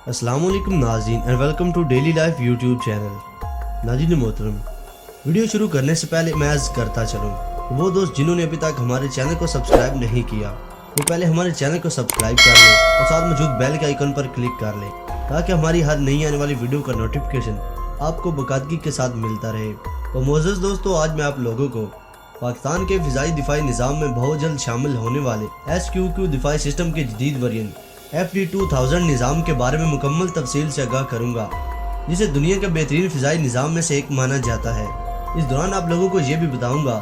अस्सलाम वालेकुम नाज़रीन and welcome to daily life YouTube channel. नाज़रीन मोहतरम, वीडियो शुरू करने से पहले मैं अर्ज़ करता चलूँ कि वो दोस्त जिन्होंने अभी तक हमारे चैनल को सब्सक्राइब नहीं किया वो पहले हमारे चैनल को सब्सक्राइब कर लें और साथ मौजूद बेल के आइकन पर क्लिक कर लें ताकि हमारी हर नई आने वाली वीडियो का नोटिफिकेशन आपको बाकायदगी के साथ मिलता रहे। तो मोअज़्ज़ज़ दोस्तों, आज मैं आप लोगों को पाकिस्तान के फ़िज़ाई दिफाई निज़ाम में बहुत जल्द शामिल होने वाले SQQ दिफाई सिस्टम के जदीद वेरिएंट FD-2000 निज़ाम के बारे में मुकम्मल तफसील से आगाह करूँगा, जिसे दुनिया के बेहतरीन फ़िज़ाई निज़ाम में से एक माना जाता है। इस दौरान आप लोगों को ये भी बताऊँगा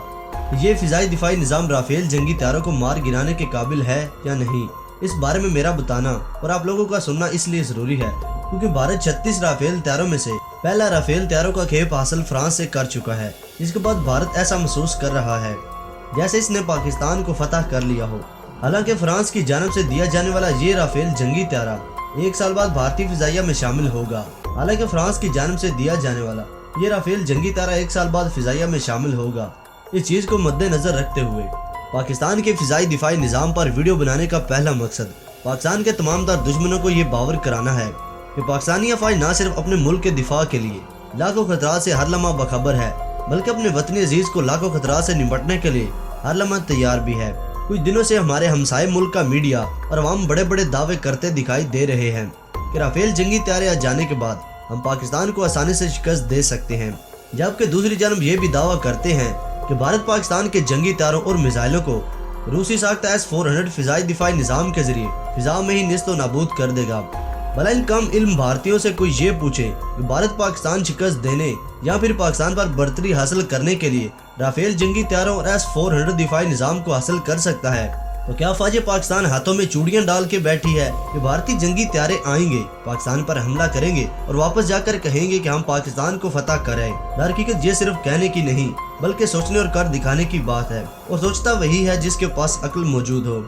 कि ये फ़िज़ाई दिफाई निज़ाम राफेल जंगी तैयारों को मार गिराने के काबिल है या नहीं। इस बारे में मेरा बताना और आप लोगों का सुनना इसलिए ज़रूरी है क्योंकि भारत 36 राफेल तैयारों में से पहला राफेल तैयारों का खेप हासिल फ्रांस से कर चुका है, जिसके बाद भारत ऐसा महसूस कर रहा है जैसे इसने पाकिस्तान को फतह कर लिया हो। हालांकि फ्रांस की जानिब से दिया जाने वाला ये राफेल जंगी तैयारा 1 साल बाद भारतीय फिजाइया में शामिल होगा। हालांकि फ्रांस की जानिब से दिया जाने वाला ये राफेल जंगी तैयारा 1 साल बाद फिजाइया में शामिल होगा। इस चीज को मद्देनजर रखते हुए पाकिस्तान के फिजाई दिफाई निज़ाम पर वीडियो बनाने का पहला मकसद पाकिस्तान के तमाम तर दुश्मनों को ये बावर कराना है कि पाकिस्तानी अफवाज न सिर्फ अपने मुल्क के दिफा के लिए लाखों खतरात से हर लम्हा बखबर है, बल्कि अपने वतनी अजीज को लाखों खतरात से निपटने के लिए हर लम्हा तैयार भी है। कुछ दिनों से हमारे हमसाए मुल्क का मीडिया और अवाम बड़े बड़े दावे करते दिखाई दे रहे हैं कि राफेल जंगी तैयारे आ जाने के बाद हम पाकिस्तान को आसानी से शिकस्त दे सकते हैं, जबकि दूसरी जानब ये भी दावा करते हैं कि भारत पाकिस्तान के जंगी तैयारों और मिसाइलों को रूसी साख्ता S-400 फिजाई दिफाई निज़ाम के जरिए फिजा में ही निस्त नाबूद कर देगा। भला इन कम इल्म भारतीयों से कोई ये पूछे कि भारत पाकिस्तान शिकस्त देने या फिर पाकिस्तान पर बढ़तरी हासिल करने के लिए राफेल जंगी तैयारों और S-400 दिफाई निज़ाम को हासिल कर सकता है, तो क्या फौज पाकिस्तान हाथों में चूड़ियां डाल के बैठी है कि भारतीय जंगी तैयारे आएंगे, पाकिस्तान पर हमला करेंगे और वापस जाकर कहेंगे कि हम पाकिस्तान को फतह करें। दरहकीकत ये सिर्फ कहने की नहीं बल्कि सोचने और कर दिखाने की बात है, और सोचता वही है जिसके पास अक्ल मौजूद हो।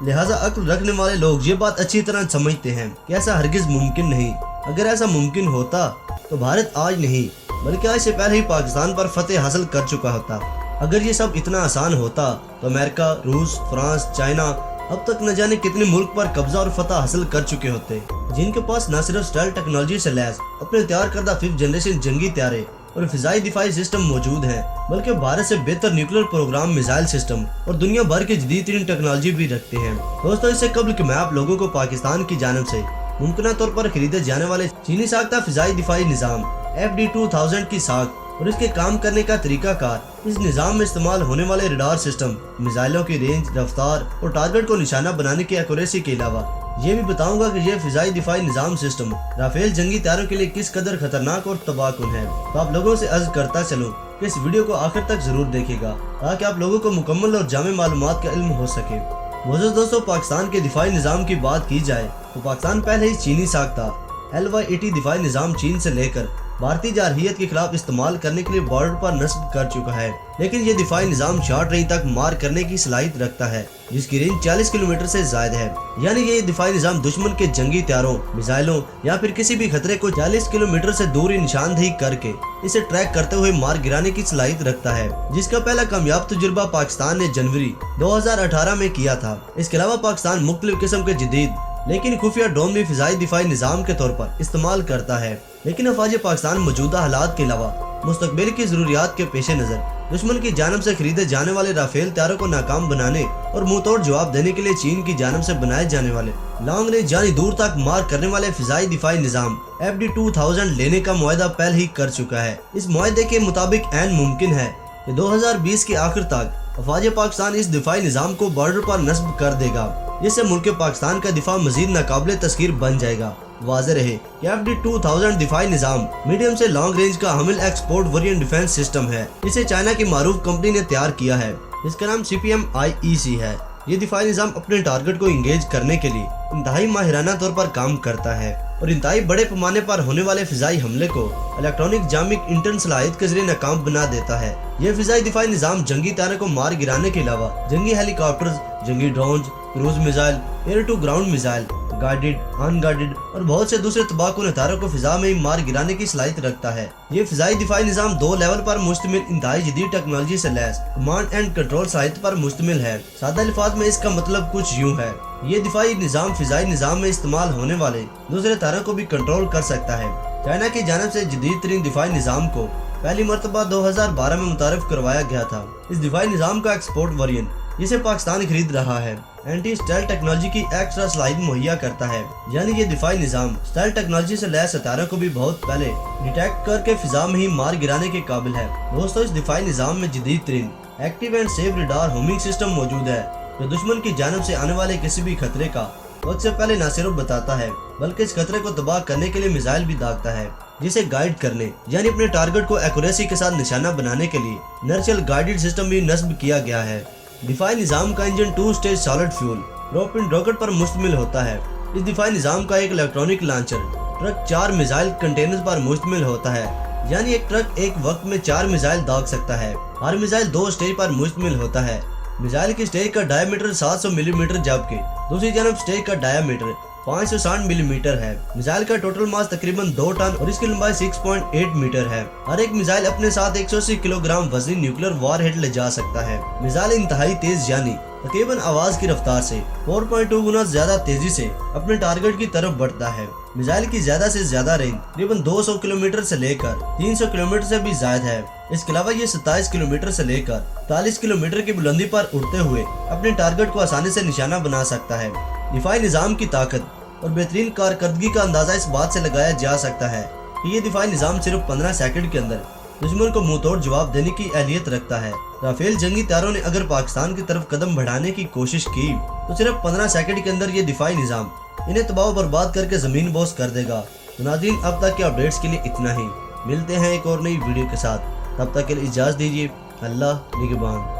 लिहाजा अक्ल रखने वाले लोग ये बात अच्छी तरह समझते हैं कि ऐसा हरगिज मुमकिन नहीं। अगर ऐसा मुमकिन होता तो भारत आज नहीं बल्कि आज से पहले ही पाकिस्तान पर फतेह हासिल कर चुका होता। अगर ये सब इतना आसान होता तो अमेरिका, रूस, फ्रांस, चाइना अब तक न जाने कितने मुल्क पर कब्जा और फतह हासिल कर चुके होते, जिनके पास न सिर्फ स्टाइल टेक्नोलॉजी से लैस अपने तैयार करदा 5th जनरेशन जंगी तैयारे और फिजाई दिफाई सिस्टम मौजूद हैं, बल्कि भारत से बेहतर न्यूक्लियर प्रोग्राम, मिसाइल सिस्टम और दुनिया भर की जदीद तरीन टेक्नोलॉजी भी रखते हैं। दोस्तों, इससे कबल कि मैं आप लोगों को पाकिस्तान की जानिब से मुमकिन तौर पर खरीदे जाने वाले चीनी साख्ता फिजाई दिफाई निज़ाम FD-2000 की साख और इसके काम करने का तरीकाकार, इस निज़ाम में इस्तेमाल होने वाले रडार सिस्टम, मिसाइलों की रेंज, रफ्तार और टारगेट को निशाना बनाने की एक्यूरेसी के अलावा ये भी बताऊंगा कि यह फिजाई दिफाई निज़ाम सिस्टम राफेल जंगी तैयारों के लिए किस कदर खतरनाक और तबाहकुन है। तो आप लोगों से अर्ज करता चलूं कि इस वीडियो को आखिर तक जरूर देखेगा ताकि आप लोगों को मुकम्मल और जामे मालूमात का इल्म हो सके। मोअज़्ज़ज़ दोस्तों, पाकिस्तान के दिफाई निज़ाम की बात की जाए तो पाकिस्तान पहले ही चीनी साख्ता LY-80 दिफाई निज़ाम चीन से लेकर भारतीय जारहियत के खिलाफ इस्तेमाल करने के लिए बॉर्डर पर नस्ब कर चुका है, लेकिन ये दिफाई निज़ाम शॉर्ट रेंज तक मार करने की सलाहियत रखता है जिसकी रेंज 40 किलोमीटर से ज्यादा है। यानी ये दिफाई निज़ाम दुश्मन के जंगी तैयारों, मिसाइलों या फिर किसी भी खतरे को 40 किलोमीटर से दूर निशानदेही करके इसे ट्रैक करते हुए मार गिराने की सलाहियत रखता है, जिसका पहला कामयाब तजुर्बा पाकिस्तान ने जनवरी 2018 में किया था। इसके अलावा पाकिस्तान मुख्तलिफ किस्म के जदीद लेकिन खुफिया ड्रोन भी फिजाई दिफाई निज़ाम के तौर पर इस्तेमाल करता है, लेकिन अफवाज पाकिस्तान मौजूदा हालात के अलावा मुस्तकबिल की जरूरियात के पेश नज़र दुश्मन की जानब से खरीदे जाने वाले राफेल तैयारों को नाकाम बनाने और मुंह तोड़ जवाब देने के लिए चीन की जानब से बनाए जाने वाले लॉन्ग रेंज यानी दूर तक मार करने वाले फिजाई दिफाई निज़ाम FD-2000 लेने का मुआहदा पहले ही कर चुका है। इस मुआहदे के मुताबिक ऐन मुमकिन है कि 2020 के आखिर तक अफवाज पाकिस्तान इस दिफाई निज़ाम को बॉर्डर पर नस्ब कर देगा, जिससे मुल्क पाकिस्तान का दिफा मजीद नाकाबिले तस्खीर बन जाएगा। वाज़ेह रहे कि FD-2000 दिफाई निज़ाम मीडियम से लॉन्ग रेंज का हामिल एक्सपोर्ट वेरिएंट डिफेंस सिस्टम है, जिसे चाइना की मारूफ कंपनी ने तैयार किया है, जिसका नाम CPM-IEC है। ये दिफाई निज़ाम अपने टारगेट को इंगेज करने के लिए इंतहाई माहिराना तौर पर काम करता है और इंतहाई बड़े पैमाने पर होने वाले फिजाई हमले को इलेक्ट्रॉनिक जामिक इंटरन सलाहियत के जरिए नाकाम बना देता है। यह फिजाई दिफाई निज़ाम जंगी तैयारों को मार गिराने के अलावा जंगी हेलीकॉप्टर्स, जंगी drone, cruise missile, air to ground missile guided, unguided और बहुत से दूसरे तबाहकुन हथियारों को फिजा में ही मार गिराने की सलाहियत रखता है। ये फिजाई दिफाई निजाम 2 लेवल पर मुश्तमिल इंतहाई जदीद टेक्नोलॉजी से लैस कमांड एंड कंट्रोल सलाहियत पर मुश्तमिल है। सादा अल्फाज में इसका मतलब कुछ यूँ है, ये दिफाई निजाम फिजाई निजाम में इस्तेमाल होने वाले दूसरे हथियारों को भी कंट्रोल कर सकता है। चाइना की जानिब से जदीद तरीन दिफाई निजाम को पहली मरतबा 2012 में मुतारिफ करवाया गया था। इस दिफाई निजाम का एक्सपोर्ट वेरिएंट जिसे पाकिस्तान खरीद रहा है एंटी स्टेल्थ टेक्नोलॉजी की एक्स्ट्रा सलाहियत मुहैया करता है, यानी ये दिफाई निजाम स्टेल्थ टेक्नोलॉजी से लैस हथियारों को भी बहुत पहले डिटेक्ट करके फिजा में ही मार गिराने के काबिल है। दोस्तों, इस दिफाई निजाम में जदीद तरीन active and safe radar homing system मौजूद है जो दुश्मन की जानिब से आने वाले किसी भी खतरे का वक्त से पहले न सिर्फ बताता है बल्कि इस खतरे को तबाह करने के लिए मिसाइल भी दागता है, जिसे गाइड करने यानी अपने टारगेट को एक्यूरेसी के साथ निशाना बनाने के लिए इनर्शियल गाइडेड सिस्टम भी नस्ब किया गया है। दिफाई निजाम का engine 2 stage solid fuel propane rocket पर मुश्तमिल होता है। इस दिफाई निजाम का एक electronic launcher truck 4 missile container पर मुश्तमिल होता है, यानी एक ट्रक एक वक्त में 4 मिसाइल दाग सकता है। हर मिसाइल 2 स्टेज पर मुश्तमिल होता है। मिसाइल की स्टेज का डायमीटर 700 मिलीमीटर जबकि दूसरी जानब स्टेज का डायमीटर 560 मिलीमीटर है। मिसाइल का टोटल मास तकरीबन 2 टन और इसकी लंबाई 6.8 मीटर है। हर एक मिसाइल अपने साथ 180 किलोग्राम वजनी न्यूक्लियर वारहेड ले जा सकता है। मिसाइल इंतहाई तेज यानी तकरीबन आवाज की रफ्तार से 4.2 गुना ज्यादा तेजी से अपने टारगेट की तरफ बढ़ता है। मिसाइल की ज्यादा से ज्यादा रेंज तकरीबन 200 किलोमीटर से लेकर 300 किलोमीटर से भी ज्यादा है। इसके अलावा ये 27 किलोमीटर से लेकर 40 किलोमीटर की बुलंदी पर उड़ते हुए अपने टारगेट को आसानी से निशाना बना सकता है। दिफाई निजाम की ताकत और बेहतरीन कारकर्दगी का अंदाजा इस बात से लगाया जा सकता है कि ये दिफाई निजाम सिर्फ 15 सेकंड के अंदर दुश्मन को मुंह तोड़ जवाब देने की अहलियत रखता है। राफेल जंगी तारों ने अगर पाकिस्तान की तरफ कदम बढ़ाने की कोशिश की तो सिर्फ 15 सेकंड के अंदर ये दिफाई निजाम इन्हें तबाह बर्बाद करके जमीन बोस कर देगा। तो नाज़रीन, अब तक के अपडेट्स के लिए इतना ही। मिलते हैं एक और नई वीडियो के साथ, तब तक के लिए इजाज़त दीजिए। अल्लाह निगहबान।